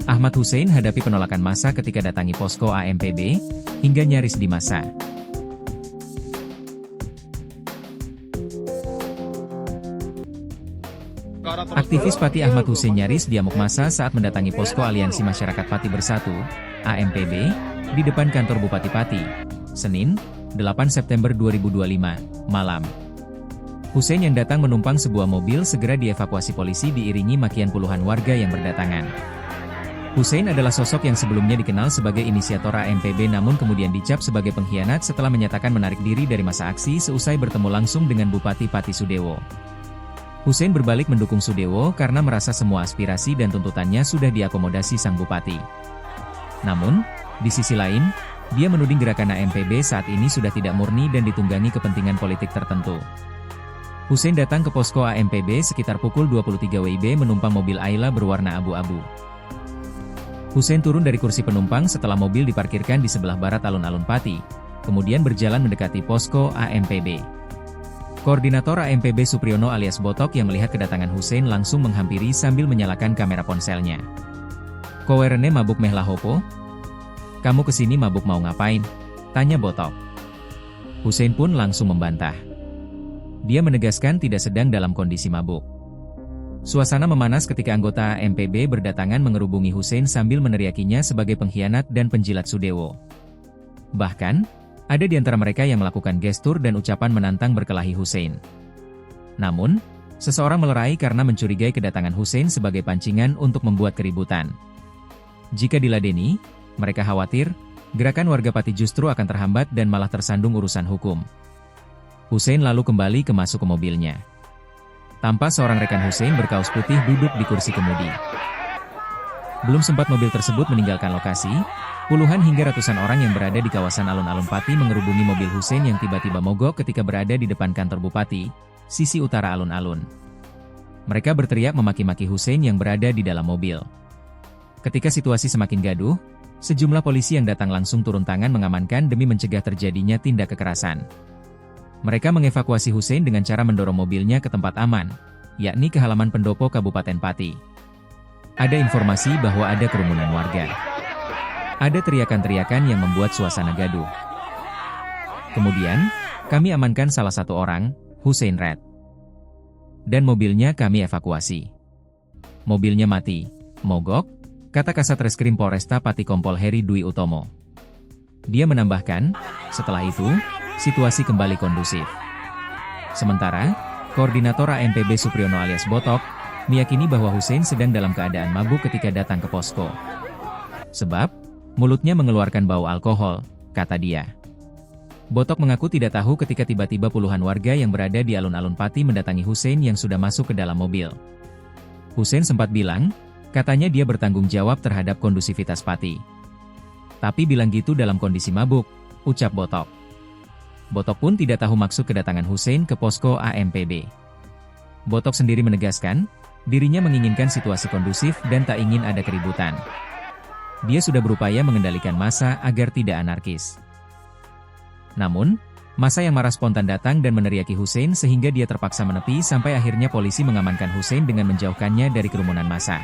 Ahmad Hussein hadapi penolakan massa ketika datangi posko AMPB, hingga nyaris di massa. Aktivis Pati Ahmad Hussein nyaris diamuk massa saat mendatangi posko Aliansi Masyarakat Pati Bersatu, AMPB, di depan kantor Bupati Pati, Senin, 8 September 2025, malam. Hussein yang datang menumpang sebuah mobil segera dievakuasi polisi diiringi makian puluhan warga yang berdatangan. Hussein adalah sosok yang sebelumnya dikenal sebagai inisiator AMPB namun kemudian dicap sebagai pengkhianat setelah menyatakan menarik diri dari masa aksi seusai bertemu langsung dengan Bupati Pati Sudewo. Hussein berbalik mendukung Sudewo karena merasa semua aspirasi dan tuntutannya sudah diakomodasi sang bupati. Namun, di sisi lain, dia menuding gerakan AMPB saat ini sudah tidak murni dan ditunggangi kepentingan politik tertentu. Hussein datang ke posko AMPB sekitar pukul 23 WIB menumpang mobil Ayla berwarna abu-abu. Hussein turun dari kursi penumpang setelah mobil diparkirkan di sebelah barat alun-alun Pati, kemudian berjalan mendekati posko AMPB. Koordinator AMPB Supriyono alias Botok yang melihat kedatangan Hussein langsung menghampiri sambil menyalakan kamera ponselnya. "Kowerene mabuk meh lahopo? Kamu kesini mabuk mau ngapain?" tanya Botok. Hussein pun langsung membantah. Dia menegaskan tidak sedang dalam kondisi mabuk. Suasana memanas ketika anggota AMPB berdatangan mengerubungi Hussein sambil meneriakinya sebagai pengkhianat dan penjilat Sudewo. Bahkan, ada di antara mereka yang melakukan gestur dan ucapan menantang berkelahi Hussein. Namun, seseorang melerai karena mencurigai kedatangan Hussein sebagai pancingan untuk membuat keributan. Jika diladeni, mereka khawatir, gerakan warga Pati justru akan terhambat dan malah tersandung urusan hukum. Hussein lalu kembali masuk ke mobilnya. Tampak seorang rekan Hussein berkaos putih duduk di kursi kemudi. Belum sempat mobil tersebut meninggalkan lokasi, puluhan hingga ratusan orang yang berada di kawasan alun-alun Pati mengerubungi mobil Hussein yang tiba-tiba mogok ketika berada di depan kantor Bupati, sisi utara alun-alun. Mereka berteriak memaki-maki Hussein yang berada di dalam mobil. Ketika situasi semakin gaduh, sejumlah polisi yang datang langsung turun tangan mengamankan demi mencegah terjadinya tindak kekerasan. Mereka mengevakuasi Hussein dengan cara mendorong mobilnya ke tempat aman, yakni ke halaman pendopo Kabupaten Pati. Ada informasi bahwa ada kerumunan warga. Ada teriakan-teriakan yang membuat suasana gaduh. Kemudian, kami amankan salah satu orang, Hussein Red. Dan mobilnya kami evakuasi. Mobilnya mati, mogok, kata Kasat Reskrim Polresta Pati Kompol Heri Dwi Utomo. Dia menambahkan, setelah itu, situasi kembali kondusif. Sementara, Koordinator AMPB Supriyono alias Botok, meyakini bahwa Hussein sedang dalam keadaan mabuk ketika datang ke posko. Sebab, mulutnya mengeluarkan bau alkohol, kata dia. Botok mengaku tidak tahu ketika tiba-tiba puluhan warga yang berada di alun-alun Pati mendatangi Hussein yang sudah masuk ke dalam mobil. Hussein sempat bilang, katanya dia bertanggung jawab terhadap kondusivitas Pati. Tapi bilang gitu dalam kondisi mabuk, ucap Botok. Botok pun tidak tahu maksud kedatangan Hussein ke posko AMPB. Botok sendiri menegaskan, dirinya menginginkan situasi kondusif dan tak ingin ada keributan. Dia sudah berupaya mengendalikan massa agar tidak anarkis. Namun, massa yang marah spontan datang dan meneriaki Hussein sehingga dia terpaksa menepi sampai akhirnya polisi mengamankan Hussein dengan menjauhkannya dari kerumunan massa.